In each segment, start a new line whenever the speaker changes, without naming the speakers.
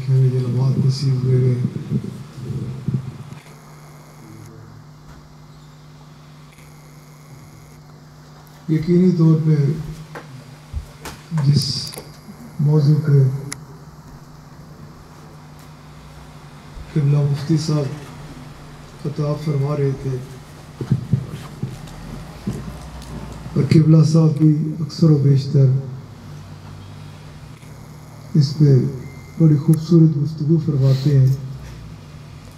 ہمیں جنبات نصیب ہوئے گئے. یقینی طور پہ جس موضوع پہ قبلہ مفتی صاحب خطاب فرما رہے تھے اور قبلہ صاحب بھی اکثر و بیشتر اس پہ بڑی خوبصورت گفتگو فرماتے ہیں،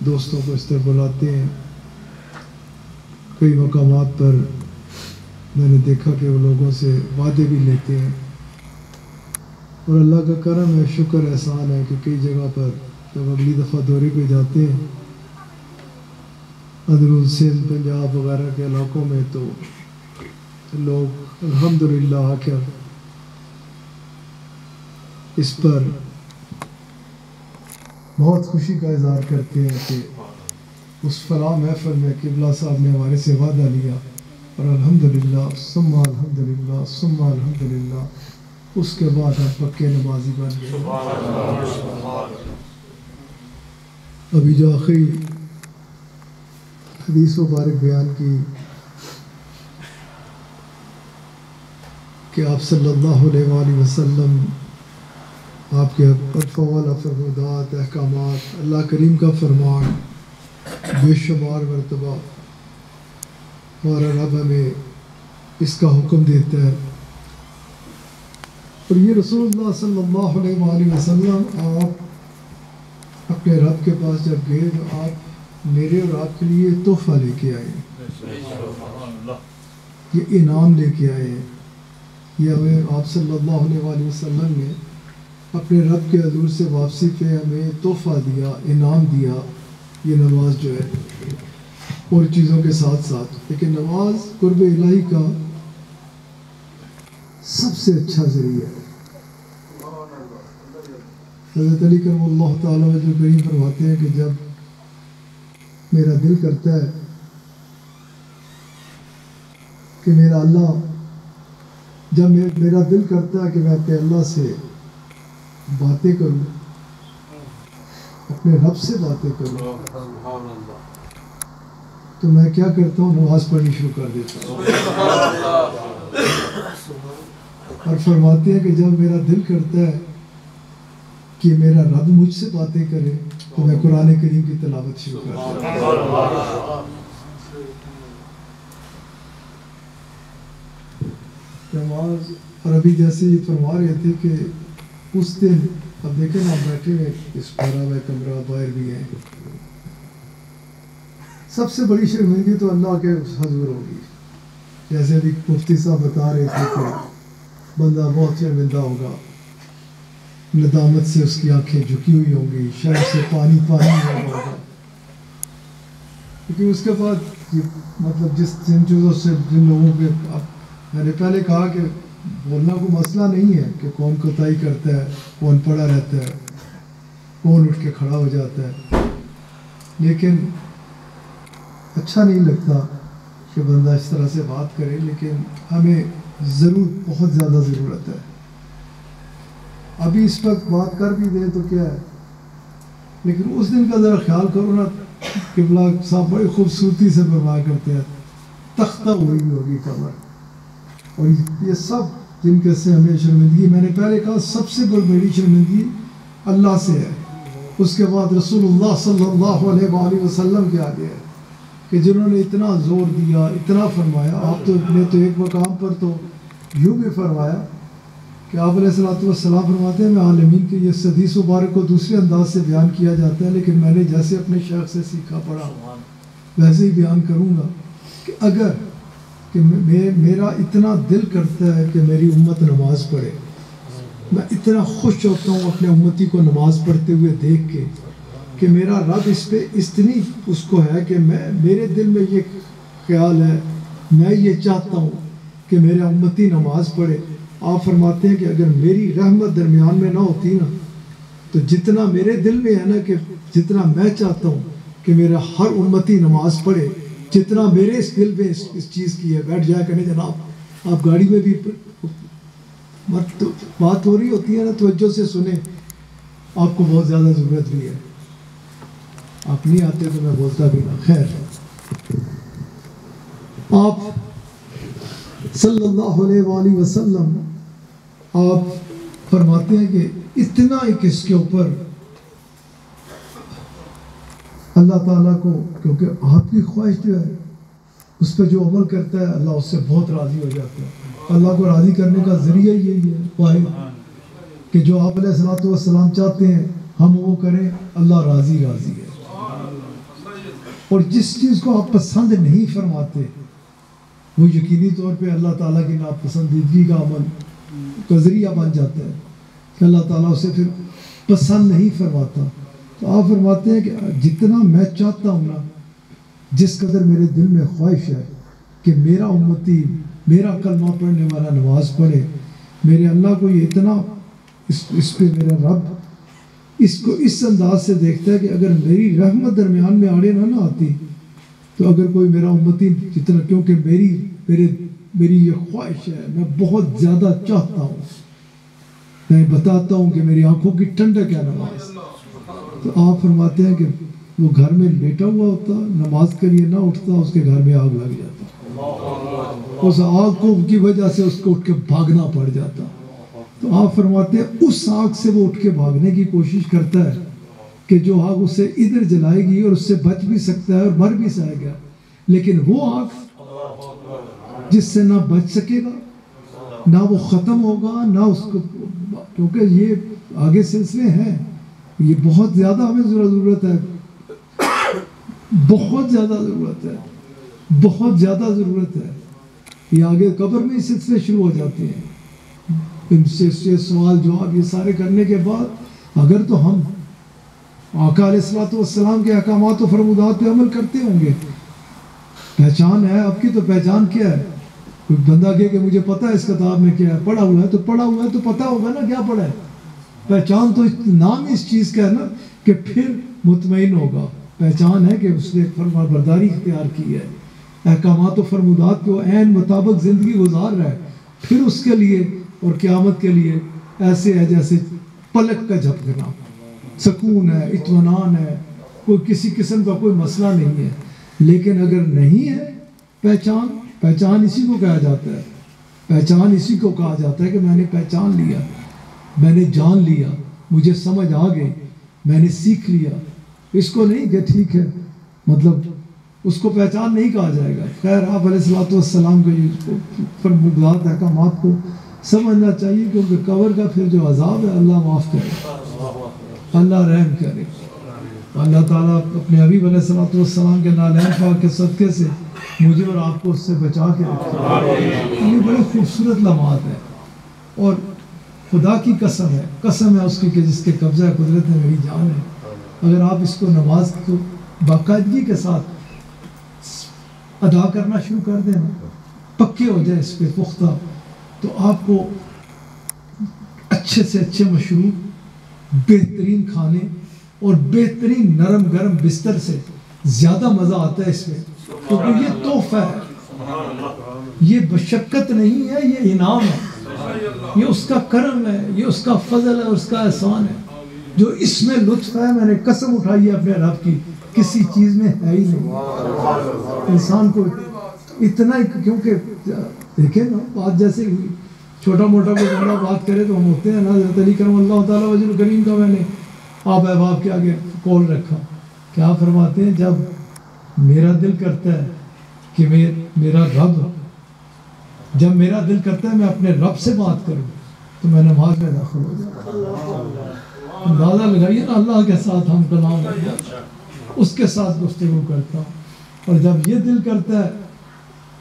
دوستوں کو اس طرح بلاتے ہیں. کئی مقامات پر میں نے دیکھا کہ وہ لوگوں سے وعدے بھی لیتے ہیں، اور اللہ کا کرم ہے، شکر احسان ہے کہ کئی جگہ پر جب اگلی دفعہ دورے پہ جاتے ہیں اندرون سندھ پنجاب وغیرہ کے علاقوں میں، تو لوگ الحمدللہ آ کر اس پر بہت خوشی کا اظہار کرتے ہیں کہ اس فلاں محفل میں قبلہ صاحب نے ہمارے سے وعدہ لیا، اور الحمدللہ ثم الحمدللہ ثم الحمدللہ اس کے بعد ہم پکے نمازی بن گئے. ابھی جو آخری حدیث مبارک بیان کی کہ آپ صلی اللہ علیہ وآلہ وسلم آپ کے اطفال فرمودات احکامات اللہ کریم کا فرمان بے شمار مرتبہ ہمارا رب ہمیں اس کا حکم دیتا ہے. اور یہ رسول اللہ صلی اللہ علیہ وآلہ وسلم آپ اپنے رب کے پاس جب گئے تو آپ میرے اور آپ کے لیے تحفہ لے کے آئے، یہ انعام لے کے آئے. یہ ہمیں آپ صلی اللہ علیہ وآلہ وسلم نے اپنے رب کے حضور سے واپسی پہ ہمیں تحفہ دیا، انعام دیا. یہ نماز جو ہے اور چیزوں کے ساتھ ساتھ، لیکن نماز قرب الہی کا سب سے اچھا ذریعہ ہے. حضرت علی کرم اللہ تعالیٰ جو کریم فرماتے ہیں کہ جب میرا دل کرتا ہے کہ میرا دل کرتا ہے کہ میں اپنے اللہ سے باتیں کروں، اپنے رب سے باتیں کروں، تو میں کیا کرتا ہوں؟ نماز پڑھنی شروع کر دیتا ہوں. اور فرماتے ہیں کہ جب میرا دل کرتا ہے کہ میرا رب مجھ سے باتیں کرے تو میں قرآن کریم کی تلاوت شروع کر دیتا ہوں. نماز. اور ابھی جیسے یہ فرما رہے تھے کہ اس دن اب دیکھیں نا بیٹھے ہوئے اس بھرا ہوا کمرہ باہر بھی ہے، سب سے بڑی شرمندگی تو اللہ کے حضور ہوگی. جیسے ابھی مفتی صاحب بتا رہے تھے کہ بندہ بہت شرمندہ ہوگا، ندامت سے اس کی آنکھیں جھکی ہوئی ہوں گی، شرم سے پانی ہوگا. کیونکہ اس کے بعد مطلب جن لوگوں کے میں نے پہلے کہا کہ بولنا کوئی مسئلہ نہیں ہے کہ کون کوتاہی کرتا ہے، کون پڑا رہتا ہے، کون اٹھ کے کھڑا ہو جاتا ہے، لیکن اچھا نہیں لگتا کہ بندہ اس طرح سے بات کرے. لیکن ہمیں بہت زیادہ ضرورت ہے. ابھی اس وقت بات کر بھی دیں تو کیا ہے، لیکن اس دن کا ذرا خیال کرو نا. قبلہ صاحب بڑی خوبصورتی سے فرمایا کرتے ہیں تختہ ہوئی ہوگی قبر. اور یہ سب جن کے سے ہمیں شرمندگی، میں نے پہلے کہا سب سے بڑی شرمندگی اللہ سے ہے، اس کے بعد رسول اللہ صلی اللہ علیہ وآلہ وسلم کے آگے ہے کہ جنہوں نے اتنا زور دیا، اتنا فرمایا. آپ نے تو ایک مقام پر تو یوں بھی فرمایا کہ آپ علیہ الصلوۃ والسلام فرماتے ہیں میں عالمین کے یہ حدیث مبارک کو دوسرے انداز سے بیان کیا جاتا ہے، لیکن میں نے جیسے اپنے شیخ سے سیکھا پڑھا ویسے ہی بیان کروں گا کہ اگر کہ میرا اتنا دل کرتا ہے کہ میری امت نماز پڑھے، میں اتنا خوش ہوتا ہوں اپنے امتی کو نماز پڑھتے ہوئے دیکھ کے کہ میرا رب اس پہ اتنی اس کو ہے کہ میرے دل میں یہ خیال ہے، میں یہ چاہتا ہوں کہ میرا امتی نماز پڑھے. آپ فرماتے ہیں کہ اگر میری رحمت درمیان میں نہ ہوتی نا تو جتنا میرے دل میں ہے نا کہ جتنا میں چاہتا ہوں کہ میرا ہر امتی نماز پڑھے، جتنا میرے اس دل میں اس چیز کی ہے. بیٹھ جایا کریں جناب، آپ گاڑی میں بھی بات ہو رہی ہوتی ہے نا توجہ سے سنیں آپ کو بہت زیادہ ضرورت بھی ہے. آپ نہیں آتے تو میں بولتا بھی نہ. خیر، آپ صلی اللہ علیہ وآلہ وسلم آپ فرماتے ہیں کہ اتنا ایک اس کے اوپر اللہ تعالیٰ کو، کیونکہ آپ کی خواہش جو ہے اس پہ جو عمل کرتا ہے اللہ اس سے بہت راضی ہو جاتا ہے. اللہ کو راضی کرنے کا ذریعہ یہی ہے واحد، کہ جو آپ علیہ السلام چاہتے ہیں ہم وہ کریں، اللہ راضی ہے. اور جس چیز کو آپ پسند نہیں فرماتے وہ یقینی طور پہ اللہ تعالیٰ کی ناپسندیدگی کا عمل کا ذریعہ بن جاتا ہے کہ اللہ تعالیٰ اسے پھر پسند نہیں فرماتا. تو آپ فرماتے ہیں کہ جتنا میں چاہتا ہوں نا، جس قدر میرے دل میں خواہش ہے کہ میرا امتی، میرا کلمہ پڑھنے والا نماز پڑھے، میرے اللہ کو یہ اتنا اس پہ میرا رب اس کو اس انداز سے دیکھتا ہے کہ اگر میری رحمت درمیان میں آڑے نہ آتی تو اگر کوئی میرا امتی جتنا، کیونکہ میری یہ خواہش ہے، میں بہت زیادہ چاہتا ہوں، میں بتاتا ہوں کہ میری آنکھوں کی ٹھنڈک ہے نماز. تو آپ فرماتے ہیں کہ وہ گھر میں لیٹا ہوا ہوتا، نماز کے لیے نہ اٹھتا، اس کے گھر میں آگ لگ جاتا. اس آگ کو کی وجہ سے اس کو اٹھ کے بھاگنا پڑ جاتا. تو آپ فرماتے ہیں اس آگ سے وہ اٹھ کے بھاگنے کی کوشش کرتا ہے کہ جو آگ اسے ادھر جلائے گی اور اس سے بچ بھی سکتا ہے اور مر بھی سکے گا، لیکن وہ آگ جس سے نہ بچ سکے گا، نہ وہ ختم ہوگا، نہ اس کو، کیونکہ یہ آگے سلسلے ہیں، یہ بہت زیادہ ہمیں ضرورت ہے، بہت زیادہ ضرورت ہے، بہت زیادہ ضرورت ہے. یہ آگے قبر میں سلسلے شروع ہو جاتے ہیں. ان سے سوال جواب یہ سارے کرنے کے بعد اگر تو ہم آقا علیہ السلام کے احکامات و فرمودات پہ عمل کرتے ہوں گے، پہچان ہے آپ کی، تو پہچان کیا ہے؟ کوئی بندہ کہے کہ مجھے پتہ ہے اس کتاب میں کیا ہے، پڑھا ہوا ہے تو پڑھا ہوا ہے تو پتہ ہوگا نا کیا پڑھا ہے. پہچان تو نام اس چیز کا ہے نا کہ پھر مطمئن ہوگا. پہچان ہے کہ اس نے فرما برداری اختیار کی ہے، احکامات و فرمودات کو عین مطابق زندگی گزار رہا ہے. پھر اس کے لیے اور قیامت کے لیے ایسے ہے جیسے پلک کا جھپکنا، سکون ہے، اطمینان ہے، کوئی کسی قسم کا کوئی مسئلہ نہیں ہے. لیکن اگر نہیں ہے پہچان اسی کو کہا جاتا ہے. پہچان اسی کو کہا جاتا ہے کہ میں نے پہچان لیا، میں نے جان لیا، مجھے سمجھ آ گئی، میں نے سیکھ لیا. اس کو نہیں کہ ٹھیک ہے، مطلب اس کو پہچان نہیں کہا جائے گا. خیر، آپ علیہ السلام کو فرمودات احکامات کو سمجھنا چاہیے، کیونکہ قبر کا پھر جو عذاب ہے اللہ معاف کرے، اللہ رحم کرے. اللہ تعالیٰ اپنے حبیب علیہ السلام کے نالین پاک کے صدقے سے مجھے اور آپ کو اس سے بچا کے رکھے. یہ بڑے خوبصورت لمحات ہیں، اور خدا کی قسم ہے اس کی کہ جس کے قبضہ قدرت میں میری جان ہے. اگر آپ اس کو نماز کو باقاعدگی کے ساتھ ادا کرنا شروع کر دیں، پکے ہو جائے اس پہ پختہ، تو آپ کو اچھے سے اچھے مشروب، بہترین کھانے اور بہترین نرم گرم بستر سے زیادہ مزہ آتا ہے اس میں، کیونکہ یہ تحفہ ہے، یہ مشقت نہیں ہے، یہ انعام ہے، یہ اس کا کرم ہے، یہ اس کا فضل ہے، اس کا احسان ہے. جو اس میں لطف ہے، میں نے قسم اٹھائی ہے اپنے رب کی، کسی چیز میں ہے ہی نہیں. انسان کو اتنا ہی، کیونکہ دیکھیں نا، بات جیسے چھوٹا موٹا کوئی بڑا بات کرے تو ہم ہوتے ہیں نا. حضرت علی کرم اللہ تعالیٰ وجہ الکریم کا میں نے آپ احباب کے آگے کال رکھا، کیا فرماتے ہیں؟ جب میرا دل کرتا ہے کہ میرا دل کرتا ہے میں اپنے رب سے بات کروں تو میں نماز میں داخل ہو جاتا ہوں. اندازہ لگائیے نا، اللہ کے ساتھ ہم کلام اس کے ساتھ گفتگو کرتا ہوں. اور جب یہ دل کرتا ہے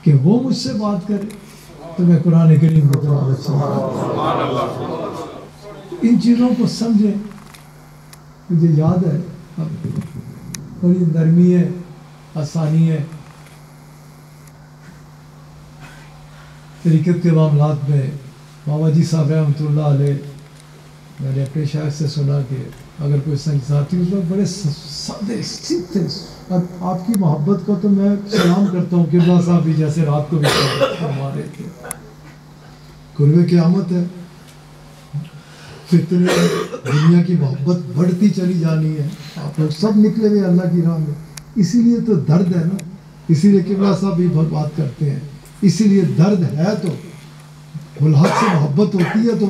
کہ وہ مجھ سے بات کرے تو میں قرآن کریم کو تلاوت کرتا ہوں. ان چیزوں کو سمجھیں. مجھے یاد ہے بڑی نرمی ہے، آسانی ہے طریقت کے معاملات میں. بابا جی صاحب رحمۃ اللہ علیہ، میں نے اپنے شاعر سے سنا کہ اگر کوئی سنگ ساتھی، اس وقت بڑے سادے سیدھے، آپ کی محبت کو تو میں سلام کرتا ہوں. قبلہ صاحب بھی جیسے رات کو بھی فرما رہے تھے، قرب قیامت ہے، فتنے دنیا کی محبت بڑھتی چلی جانی ہے. آپ لوگ سب نکلے ہوئے اللہ کی راہ میں. اسی لیے تو درد ہے نا, اسی لیے قبلہ صاحب بھی بات کرتے ہیں, اسی لیے درد ہے. تو اولاد سے محبت ہوتی ہے تو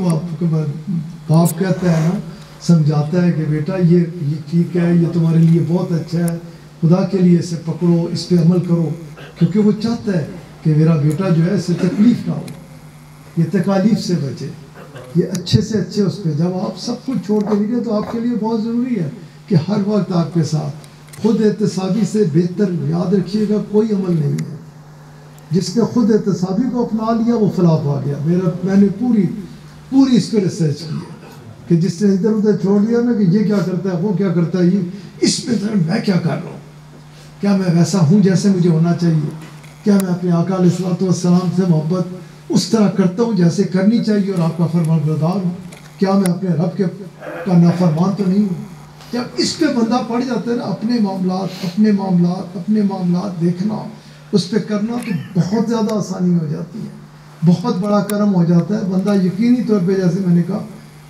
باپ کہتا ہے نا, سمجھاتا ہے کہ بیٹا یہ ٹھیک ہے, یہ تمہارے لیے بہت اچھا ہے, خدا کے لیے اسے پکڑو, اس پہ عمل کرو, کیونکہ وہ چاہتا ہے کہ میرا بیٹا جو ہے اسے تکلیف نہ ہو, یہ تکالیف سے بچے, یہ اچھے سے اچھے اس پہ. جب آپ سب کچھ چھوڑ کے نکلے تو آپ کے لیے بہت ضروری ہے کہ ہر وقت آپ کے ساتھ خود احتسابی سے بہتر, یاد رکھیے گا, کوئی عمل نہیں ہے. جس نے خود احتسابی کو اپنا لیا وہ فلاح پا گیا. میں نے پوری اس پہ ریسرچ کی ہے کہ جس نے ادھر ادھر چھوڑ دیا نا کہ یہ کیا کرتا ہے, وہ کیا کرتا ہے, یہ اس پہ میں کیا کر رہا ہوں, کیا میں ویسا ہوں جیسے مجھے ہونا چاہیے, کیا میں اپنے آقا علیہ الصلوۃ والسلام سے محبت اس طرح کرتا ہوں جیسے کرنی چاہیے اور آپ کا فرمان بردار ہوں, کیا میں اپنے رب کا نافرمان تو نہیں ہوں. جب اس پہ بندہ پڑ جاتا ہے نا, اپنے معاملات دیکھنا, اس پہ کرنا, تو بہت زیادہ آسانی ہو جاتی ہے, بہت بڑا کرم ہو جاتا ہے. بندہ یقینی طور پہ, جیسے میں نے کہا,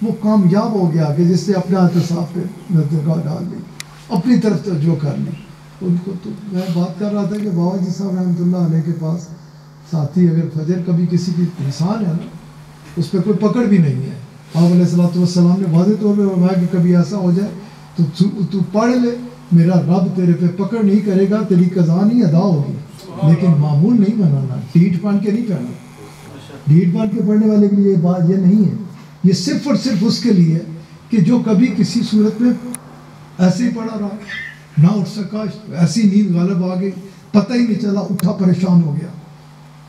وہ کامیاب ہو گیا کہ جس سے اپنے احتساب پہ نظر ڈال لی, اپنی طرف توجہ کر لی. ان کو تو میں بات کر رہا تھا کہ بابا جی صاحب رحمۃ اللہ علیہ کے پاس ساتھی, اگر فجر کبھی کسی کی انسان ہے نا, اس پہ کوئی پکڑ بھی نہیں ہے. آپ علیہ الصلوۃ والسلام نے واضح طور پہ فرمایا کہ کبھی ایسا ہو جائے تو پڑھ لے, میرا رب تیرے پہ پکڑ نہیں کرے گا, تیری قضا نہیں ادا ہوگی, لیکن معمول نہیں بنانا, ڈیٹ بن کے نہیں پڑھنا. ڈیٹ بن کے پڑھنے والے کے لیے یہ بات یہ نہیں ہے. یہ صرف اور صرف اس کے لیے کہ جو کبھی کسی صورت میں ایسے ہی پڑا رہا, نہ اٹھ سکا, ایسی نیند غالب آ گئی, پتہ ہی نہیں چلا, اٹھا پریشان ہو گیا,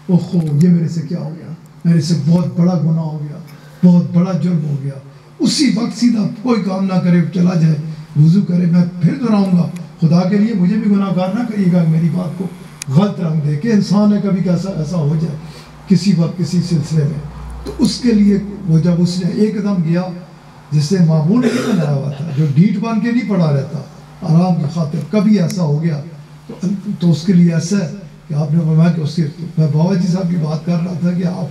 اوہو یہ میرے سے کیا ہو گیا, میرے سے بہت بڑا گناہ ہو گیا, بہت بڑا جرم ہو گیا. اسی وقت سیدھا کوئی کام نہ کرے, چلا جائے, وضو کرے, میں پھر دہراؤں گا, خدا کے لیے مجھے بھی گناہ گار نہ کریے گا, میری بات کو غلط رنگ دے کہ انسان ہے کبھی کیسا ایسا ہو جائے کسی وقت کسی سلسلے میں. تو اس کے لیے وہ جب اس نے ایک دم گیا جس نے معمول نہیں بنایا ہوا تھا, جو ڈیٹ بن کے نہیں پڑا رہتا, آرام کی خاطر, کبھی ایسا ہو گیا تو اس کے لیے ایسا ہے کہ آپ نے فرمایا کہ اس کے, میں بابا جی صاحب کی بات کر رہا تھا کہ آپ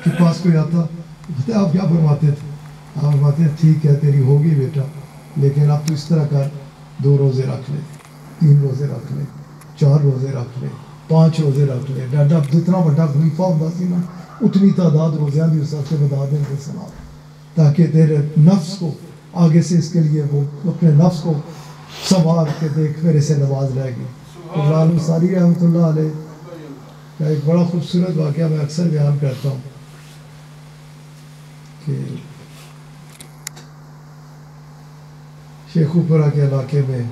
کے پاس کوئی آتا, بتائیں آپ کیا فرماتے تھے, آپ فرماتے ہیں ٹھیک ہے تیری ہوگی بیٹا, لیکن آپ تو اس طرح کر, 2 روزے رکھ لے, 3 روزے رکھ لے, 4 روزے رکھ لے, 5 روزے رکھ لے. ڈاڈا جتنا بڑا خلیفہ ہوتا سی نا, اتنی تعداد روزیاں بھی اس سے بتا دیں گے سنا, تاکہ تیرے نفس کو آگے سے اس کے لیے وہ اپنے نفس کو سنوار کے دیکھ میرے سے نواز لے گی. عالم ساری رحمۃ اللہ علیہ کا ایک بڑا خوبصورت واقعہ میں اکثر بیان کرتا ہوں کہ شیخو پورہ کے علاقے میں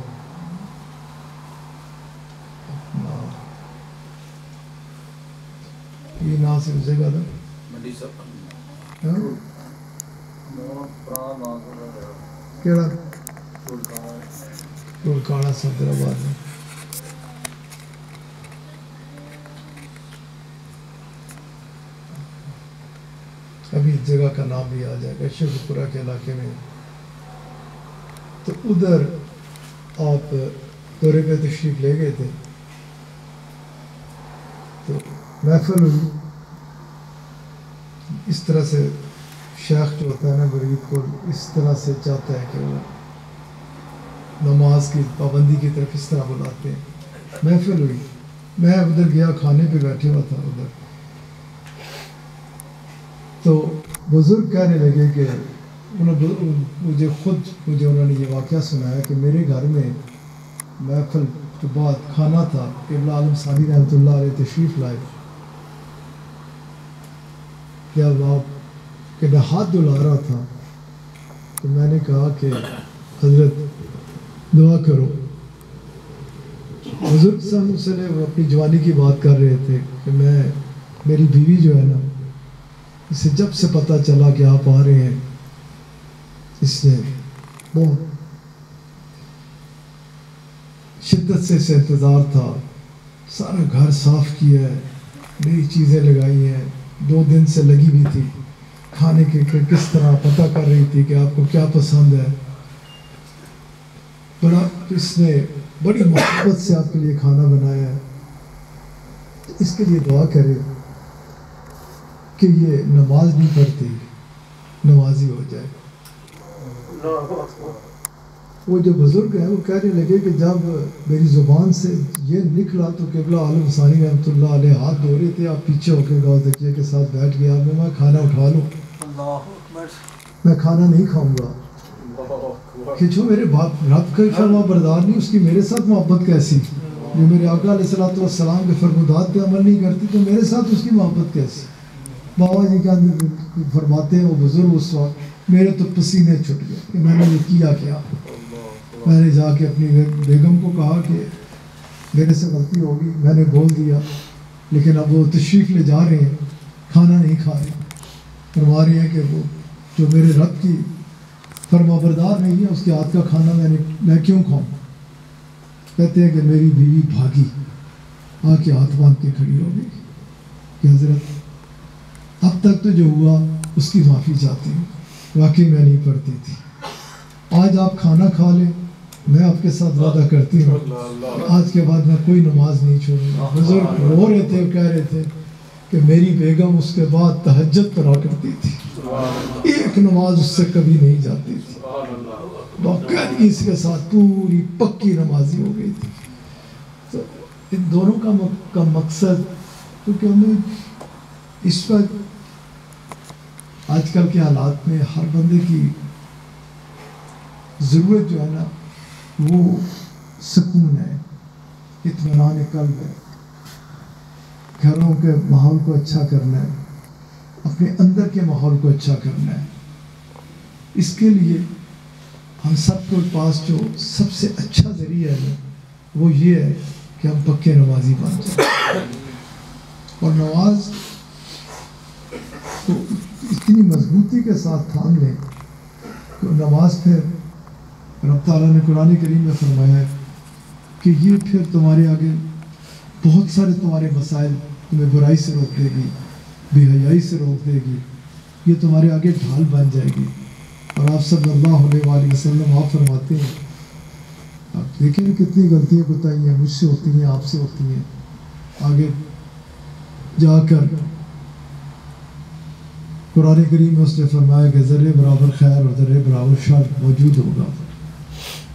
یہ نام سے جگہ تھا کیڑا ٹولکاڑا صدر آباد میں. ابھی اس جگہ کا نام بھی آ جائے گا, شیخو پورہ کے علاقے میں. تو ادھر آپ دورے پہ تشریف لے گئے تھے, تو محفل ہوئی. اس طرح سے شیخ جو ہوتا ہے نا مرید کو اس طرح سے چاہتا ہے کہ وہ نماز کی پابندی کی طرف اس طرح بلاتے ہیں. محفل ہوئی, میں ادھر گیا, کھانے پہ بیٹھے ہوا تھا ادھر, تو بزرگ کہنے لگے کہ مجھے انہوں نے یہ واقعہ سنایا کہ میرے گھر میں محفل کے بعد کھانا تھا, قبلہ عالم ثانی رحمۃ اللہ علیہ تشریف لائے. جب آپ کہ میں ہاتھ دھلا رہا تھا تو میں نے کہا کہ حضرت دعا کرو. بزرگ صاحب سے وہ اپنی جوانی کی بات کر رہے تھے کہ میری بیوی جو ہے نا, اسے جب سے پتہ چلا کہ آپ آ رہے ہیں, اس نے بہت شدت سے اسے انتظار تھا. سارا گھر صاف کیا ہے, نئی چیزیں لگائی ہیں, 2 دن سے لگی ہوئی تھی کھانے کے کس طرح پتہ کر رہی تھی کہ آپ کو کیا پسند ہے. بڑا اس نے بڑی محبت سے آپ کے لیے کھانا بنایا ہے. اس کے لیے دعا کرے کہ یہ نماز نہیں پڑھتی, نمازی ہو جائے. وہ جو بزرگ ہیں وہ کہنے لگے کہ جب میری زبان سے یہ نکلا تو قبلہ عالم ثانی رحمۃ اللہ علیہ ہاتھ دھو رہے تھے، آپ پیچھے ہو کے گاؤ تکیے کے ساتھ بیٹھ گیا، میں کھانا اٹھا لوں، میں کھانا نہیں کھاؤں گا کہ جو میرے رب کا فرما بردار نہیں، اس کی میرے ساتھ محبت کیسی؟ جو میرے آقا علیہ الصلوۃ والسلام کے فرمودات پہ عمل نہیں کرتی تو میرے ساتھ اس کی محبت کیسی؟ بابا جی کیا فرماتے ہیں وہ بزرگ اس وقت، میرے تو پسینے چھٹ گئے کہ میں نے یہ کیا میں نے جا کے اپنی بیگم کو کہا کہ میرے سے غلطی ہوگی، میں نے بول دیا، لیکن اب وہ تشریف لے جا رہے ہیں، کھانا نہیں کھا رہے، فرما رہے ہیں کہ وہ جو میرے رب کی فرما بردار نہیں ہے اس کے ہاتھ کا کھانا میں کیوں کھاؤں؟ کہتے ہیں کہ میری بیوی بھاگی آ کے ہاتھ باندھ کے کھڑی ہو گئی کہ حضرت اب تک تو جو ہوا اس کی معافی چاہتی ہوں، واقعی میں نہیں پڑھتی تھی، آج آپ کھانا کھا لیں، میں آپ کے ساتھ وعدہ کرتی ہوں آج کے بعد میں کوئی نماز نہیں چھوڑوں گا۔ بزرگ رو رہے تھے اور کہہ رہے تھے کہ میری بیگم اس کے بعد تہجد پڑھا کرتی تھی، ایک نماز اس سے کبھی نہیں جاتی تھی، باقاعدگی اس کے ساتھ پوری پکی نمازی ہو گئی تھی۔ تو ان دونوں کا مقصد، کیونکہ ہمیں اس وقت آج کل کے حالات میں ہر بندے کی ضرورت جو ہے نا وہ سکون ہے، اطمینان قلب ہے، گھروں کے ماحول کو اچھا کرنا ہے، اپنے اندر کے ماحول کو اچھا کرنا ہے۔ اس کے لیے ہم سب کے پاس جو سب سے اچھا ذریعہ ہے وہ یہ ہے کہ ہم پکے نمازی بن جائیں، اور نماز کو اتنی مضبوطی کے ساتھ تھام لیں کہ نماز پھر رب تعالیٰ نے قرآن کریم میں فرمایا ہے کہ یہ پھر تمہارے آگے بہت سارے تمہارے مسائل، تمہیں برائی سے روک دے گی، بے حیائی سے روک دے گی، یہ تمہارے آگے ڈھال بن جائے گی۔ اور آپ صلی اللہ علیہ وآلہ وسلم آپ فرماتے ہیں، آپ دیکھیں کتنی غلطیاں کوتاہیاں مجھ سے ہوتی ہیں، آپ سے ہوتی ہیں، آگے جا کر قرآن کریم میں اس نے فرمایا کہ ذرے برابر خیر اور ذرے برابر شر موجود ہوگا،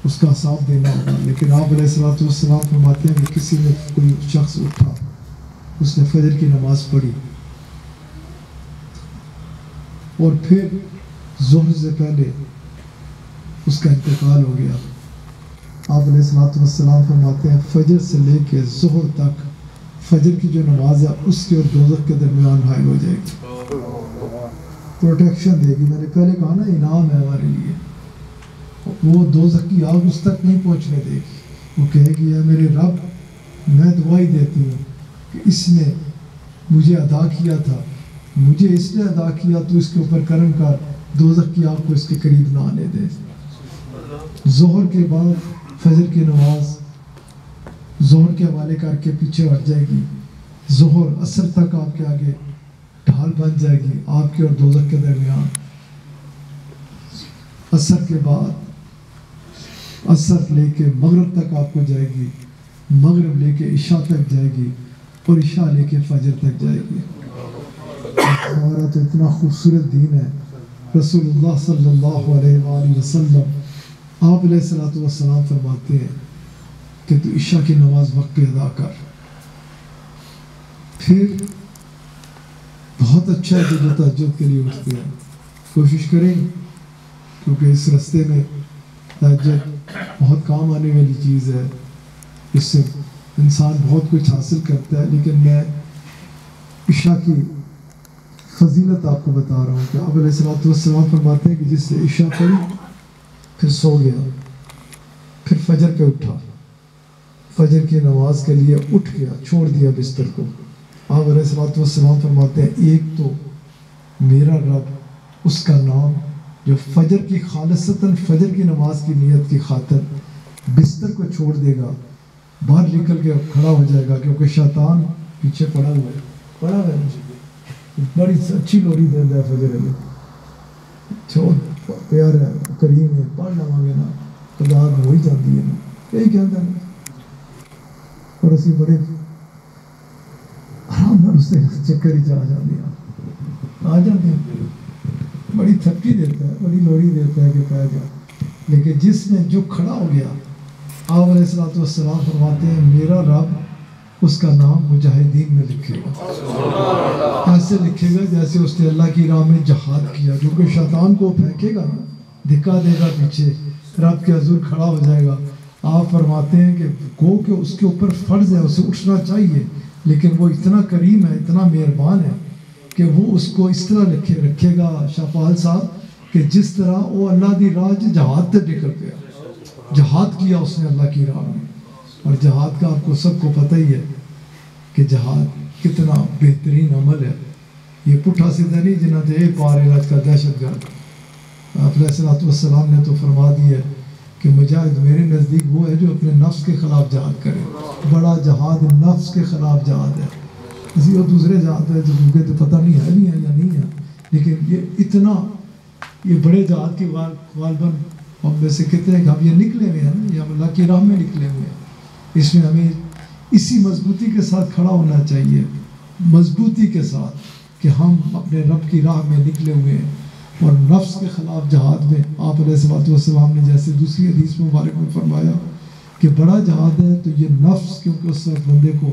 اس کا حساب دینا ہوگا۔ لیکن آپ علیہ الصلوۃ والسلام فرماتے ہیں کہ کسی نے کوئی شخص اٹھا، اس نے فجر کی نماز پڑھی اور پھر ظہر سے پہلے اس کا انتقال ہو گیا، آپ علیہ الصلوۃ والسلام فرماتے ہیں فجر سے لے کے ظہر تک فجر کی جو نماز ہے اس کے اور دوزخ کے درمیان حائل ہو جائے گی، پروٹیکشن دے گی۔ میں نے پہلے کہا نا انعام ہے ہمارے لیے، وہ دوزخ کی آگ اس تک نہیں پہنچنے دے گی، وہ کہے گی اے میرے رب میں دعائی دیتی ہوں کہ اس نے مجھے عطا کیا تھا، مجھے اس نے عطا کیا، تو اس کے اوپر کرم کر، دوزخ کی آگ کو اس کے قریب نہ آنے دے۔ ظہر کے بعد فجر کی نماز ظہر کے حوالے کر کے پیچھے ہٹ جائے گی، ظہر عصر تک آپ کے آگے ڈھال بن جائے گی آپ کے اور دوزخ کے درمیان۔ عصر کے بعد عصر لے کے مغرب تک آپ کو جائے گی، مغرب لے کے عشاء تک جائے گی، اور عشاء لے کے فجر تک جائے گی۔ ہمارا تو اتنا خوبصورت دین ہے، رسول اللہ صلی اللہ علیہ وآلہ وسلم آپ علیہ الصلوۃ والسلام فرماتے ہیں کہ تو عشاء کی نماز وقت پہ ادا کر۔ پھر بہت اچھا ہے کہ جو تہجد کے لیے اٹھتے ہیں، کوشش کریں، کیونکہ اس رستے میں تہجد بہت کام آنے والی چیز ہے، اس سے انسان بہت کچھ حاصل کرتا ہے۔ لیکن میں عشاء کی فضیلت آپ کو بتا رہا ہوں کہ آپ علیہ الصلوۃ والسلام فرماتے ہیں کہ جس سے عشاء پڑھی پھر سو گیا، پھر فجر پہ اٹھا، فجر کی نماز کے لیے اٹھ گیا، چھوڑ دیا بستر کو، آپ علیہ الصلوۃ والسلام فرماتے ہیں ایک تو میرا رب اس کا نام جو فجر کی خالصتاً فجر کی نماز کی نیت کی خاطر بستر کو چھوڑ دے گا، باہر نکل کے کھڑا ہو جائے گا، کیونکہ شیطان پیچھے پڑا ہوا ہے بڑی اچھی لوری دیتا ہے فجر علی، چھوڑ پیار ہے، کریم ہے، پڑھ لواں گے نا خدا ہو ہی جاتی ہے نا، یہی کہتا ہے، اور اسی بڑے آرام نال اس سے چکر ہی آ جاتے ہیں بڑی تھپکی دیتا ہے, بڑی لوڑی دیتا ہے کہ پہ جا, لیکن جس نے جو کھڑا ہو گیا, آپ علیہ الصلوۃ والسلام فرماتے ہیں میرا رب اس کا نام مجاہدین میں لکھے گا. ایسے لکھے گا جیسے اس نے اللہ کی راہ میں جہاد کیا, کیونکہ شیطان کو پھینکے گا نا, دھکا دے گا پیچھے, رب کے حضور کھڑا ہو جائے گا. آپ فرماتے ہیں کہ گو کہ اس کے اوپر فرض ہے, اسے اٹھنا چاہیے, لیکن وہ اتنا کریم ہے, اتنا مہربان ہے کہ وہ اس کو اس طرح رکھے گا شاپال صاحب کہ جس طرح وہ اللہ دی راہ جہاد تے نکل گیا, جہاد کیا اس نے اللہ کی راہ میں. اور جہاد کا آپ کو سب کو پتہ ہی ہے کہ جہاد کتنا بہترین عمل ہے. یہ پٹھا سیدھا نہیں جنہ دے پار علاج کا دہشت گرد. آپ علیہ الصلوۃ والسلام نے تو فرما دیا ہے کہ مجاہد میرے نزدیک وہ ہے جو اپنے نفس کے خلاف جہاد کرے. بڑا جہاد نفس کے خلاف جہاد ہے. اسی اور دوسرے جہاد ہے جو مجھے تو پتہ نہیں ہے بھی ہے یا نہیں ہے, لیکن یہ اتنا یہ بڑے جہاد کی غالباً ہم میں سے کتنے ہم یہ نکلے ہوئے ہیں, یہ ہم اللہ کی راہ میں نکلے ہوئے ہیں. اس میں ہمیں اسی مضبوطی کے ساتھ کھڑا ہونا چاہیے, مضبوطی کے ساتھ کہ ہم اپنے رب کی راہ میں نکلے ہوئے ہیں. اور نفس کے خلاف جہاد میں آپ علیہ الصلوۃ والسلام نے جیسے دوسری حدیث مبارک میں فرمایا کہ بڑا جہاد ہے تو یہ نفس, کیونکہ اس وقت بندے کو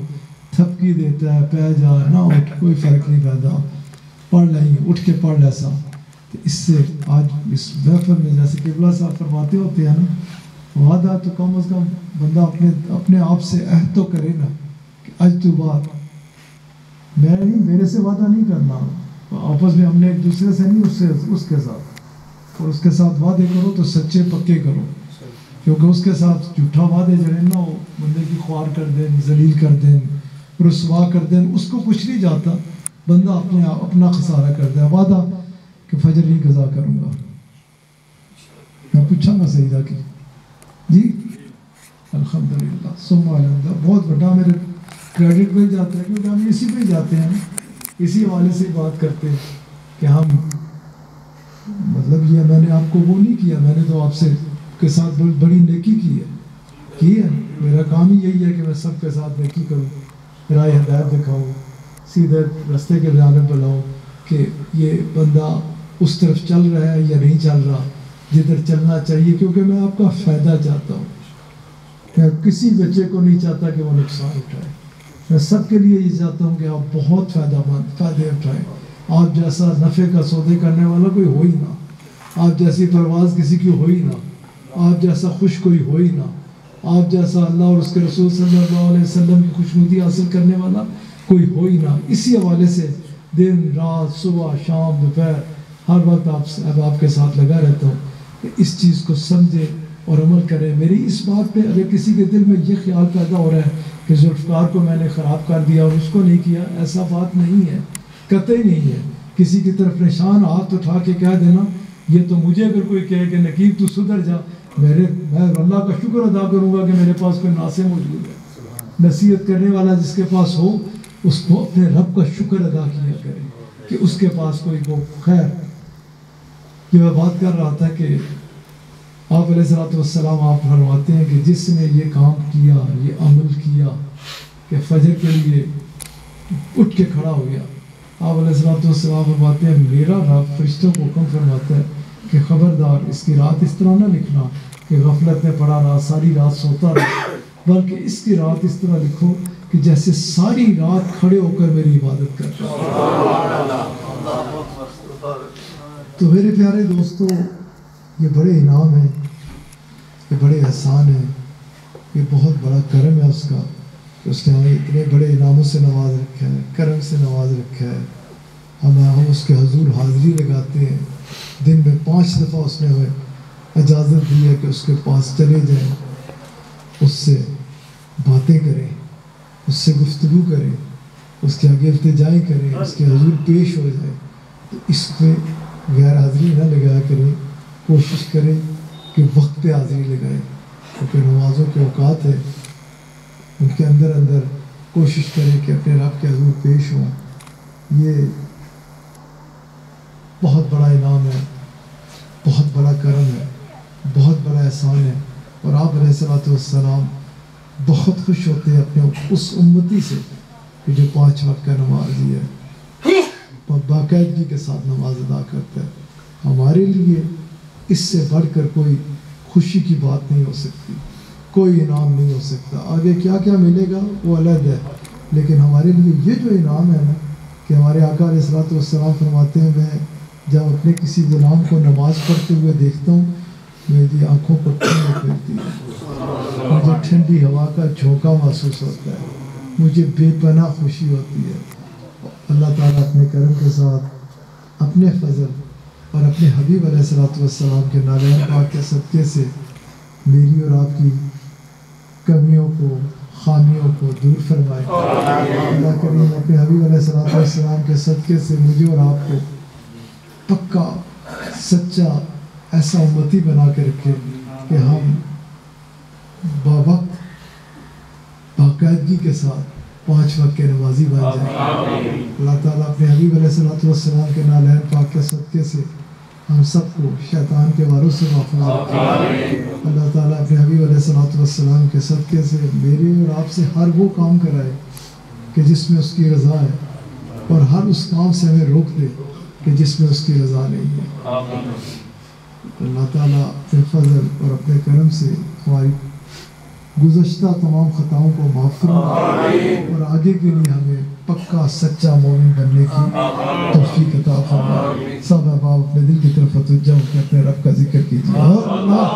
تھپکی دیتا ہے, پہ جا نہ اٹھ, کوئی فرق نہیں پیدا, پڑھ لیں اٹھ کے پڑھ ایسا. تو اس سے آج اس محفل میں جیسے قبلہ صاحب فرماتے ہوتے ہیں نا, وعدہ تو کم از کم بندہ اپنے آپ سے عہد تو کرے نا کہ آج تو بات میں نہیں, میرے سے وعدہ نہیں کرنا, آپس میں ہم نے ایک دوسرے سے نہیں, اس کے ساتھ, اور اس کے ساتھ وعدے کرو تو سچے پکے کرو, کیونکہ اس کے ساتھ جھوٹا وعدے جو ہے نا وہ بندے کی خوار کر دیں, ذلیل کر دیں, رسوا کر دیں, اس کو کچھ نہیں جاتا, بندہ اپنا خسارہ کر دے. وعدہ کہ فجر نہیں قضا کروں گا, میں پوچھا گا سیدہ کی جی الحمدللہ ثم الحمدللہ, بہت بڑا میرے کریڈٹ پہ جاتا ہے کیونکہ ہم اسی پہ جاتے ہیں, اسی حوالے سے بات کرتے ہیں کہ ہم مطلب یہ میں نے آپ کو وہ نہیں کیا, میں نے تو آپ سے کے ساتھ بڑی نیکی کی ہے. میرا کام ہی یہی ہے کہ میں سب کے ساتھ نیکی کروں, راہ ہدایت دکھاؤں, سیدھے راستے کے جانب بلاؤں کہ یہ بندہ اس طرف چل رہا ہے یا نہیں چل رہا, جدھر چلنا چاہیے, کیونکہ میں آپ کا فائدہ چاہتا ہوں. میں کسی بچے کو نہیں چاہتا کہ وہ نقصان اٹھائے, میں سب کے لیے یہ چاہتا ہوں کہ آپ بہت فائدے اٹھائیں. آپ جیسا نفع کا سودے کرنے والا کوئی ہو ہی نہ, آپ جیسی پرواز کسی کی ہو ہی نہ, آپ جیسا خوش کوئی ہو ہی نہ, آپ جیسا اللہ اور اس کے رسول صلی اللہ علیہ وسلم کی خوشنودی حاصل کرنے والا کوئی ہو ہی نہ. اسی حوالے سے دن رات صبح شام دوپہر ہر وقت آپ کے ساتھ لگا رہتا ہوں کہ اس چیز کو سمجھے اور عمل کرے. میری اس بات پہ اگر کسی کے دل میں یہ خیال پیدا ہو رہا ہے کہ ذوالفقار کو میں نے خراب کر دیا اور اس کو نہیں کیا, ایسا بات نہیں ہے, قطعی نہیں ہے. کسی کی طرف نشان ہاتھ اٹھا کے کہہ دینا, یہ تو مجھے اگر کوئی کہے کہ نقیب تو سدھر جا, میں اللہ کا شکر ادا کروں گا کہ میرے پاس کوئی ناصح موجود ہے. نصیحت کرنے والا جس کے پاس ہو اس کو اپنے رب کا شکر ادا کیا کرے کہ اس کے پاس کوئی وہ خیر. یہ میں بات کر رہا تھا کہ آپ علیہ الصلوۃ والسلام آپ فرماتے ہیں کہ جس نے یہ کام کیا, یہ عمل کیا کہ فجر کے لیے اٹھ کے کھڑا ہو گیا, آپ علیہ الصلوۃ والسلام فرماتے ہیں میرا رب فرشتوں کو حکم فرماتا ہے کہ خبردار اس کی رات اس طرح نہ لکھنا کہ غفلت میں پڑا رہا, ساری رات سوتا رہا, بلکہ اس کی رات اس طرح لکھو کہ جیسے ساری رات کھڑے ہو کر میری عبادت کرتا ہے. تو میرے پیارے دوستو, یہ بڑے انعام ہیں, یہ بڑے احسان ہیں, یہ بہت بڑا کرم ہے اس کا کہ اس نے ہمیں اتنے بڑے انعاموں سے نواز رکھا ہے, کرم سے نواز رکھا ہے. ہم اس کے حضور حاضری لگاتے ہیں, دن میں 5 دفعہ اس نے ہمیں اجازت دی ہے کہ اس کے پاس چلے جائیں, اس سے باتیں کریں, اس سے گفتگو کریں, اس کے آگے التجائیں کریں, اس کے حضور پیش ہو جائیں. تو اس میں غیر حاضری نہ لگایا کریں, کوشش کریں کہ وقت پہ حاضری لگائیں, کیونکہ نمازوں کے اوقات ہیں, ان کے اندر کوشش کریں کہ اپنے رب کے حضور پیش ہوں. یہ بہت بڑا انعام ہے, بہت بڑا کرم ہے, بہت بڑا احسان ہے. اور آپ علیہ الصلوۃ والسلام بہت خوش ہوتے ہیں اپنے اس امتی سے کہ جو 5 وقت کا نمازی ہے, باقاعدگی کے ساتھ نماز ادا کرتا ہے. ہمارے لیے اس سے بڑھ کر کوئی خوشی کی بات نہیں ہو سکتی، کوئی انعام نہیں ہو سکتا۔ آگے کیا کیا ملے گا وہ الگ ہے، لیکن ہمارے لیے یہ جو انعام ہے نا کہ ہمارے آقا علیہ الصلوۃ والسلام فرماتے ہیں میں جب اپنے کسی غلام کو نماز پڑھتے ہوئے دیکھتا ہوں میری آنکھوں پر ٹھنڈک پھرتی ہے، مجھے ٹھنڈی ہوا کا جھونکا محسوس ہوتا ہے، مجھے بے پناہ خوشی ہوتی ہے۔ اللہ تعالیٰ اپنے کرم کے ساتھ اپنے فضل اور اپنے حبیب علیہ الصلوۃ والسلام کے نالین پاک کے صدقے سے میری اور آپ کی کمیوں کو خامیوں کو دور فرمائے۔ اللہ کریم اپنے حبیب علیہ الصلوۃ والسلام کے صدقے سے مجھے اور آپ کو پکا سچا ایسا امتی بنا کے رکھے کہ ہم باوقت باقاعدگی کے ساتھ 5 وقت کے نمازی بن جائیں۔ اللہ تعالیٰ اپنے حبیب علیہ الصلوۃ والسلام کے نالین پاک کے صدقے سے ہم سب کو شیطان کے واروں سے محفوظ رکھے۔ اللہ تعالیٰ اپنے حبیب علیہ الصلوۃ والسلام کے صدقے سے میرے اور آپ سے ہر وہ کام کرائے کہ جس میں اس کی رضا ہے، اور ہر اس کام سے ہمیں روک دے کہ جس میں اس کی رضا نہیں ہے۔ اللہ تعالیٰ اپنے فضل اور اپنے کرم سے ہماری گزشتہ تمام خطاؤں کو معاف فرمائے اور آگے کے لیے ہمیں پکا سچا مومن بننے کی توفیق عطا فرمائے۔ سب احباب اپنے دل کی طرف توجہ ہو کے اپنے رب کا ذکر کیجیے۔ اللہ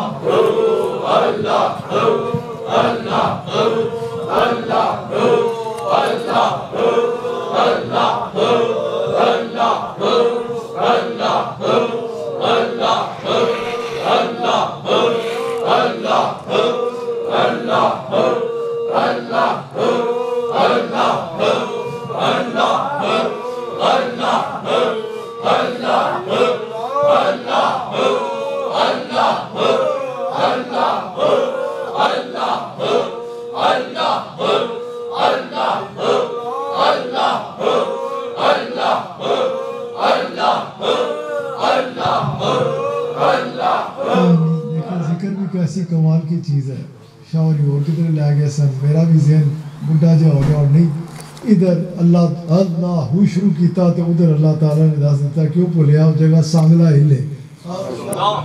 ذکر بھی کیسی کمال کی چیز ہے۔ شاہ ولی اور کدھر لے گئے سن، میرا بھی ذہن بڈھا جا ہو گیا اور نہیں ادھر اللہ ہو شروع کیتا تو ادھر اللہ تعالیٰ نے دس دیتا کیوں بھولیا اس جگہ سانگلا ہلے۔
اللہ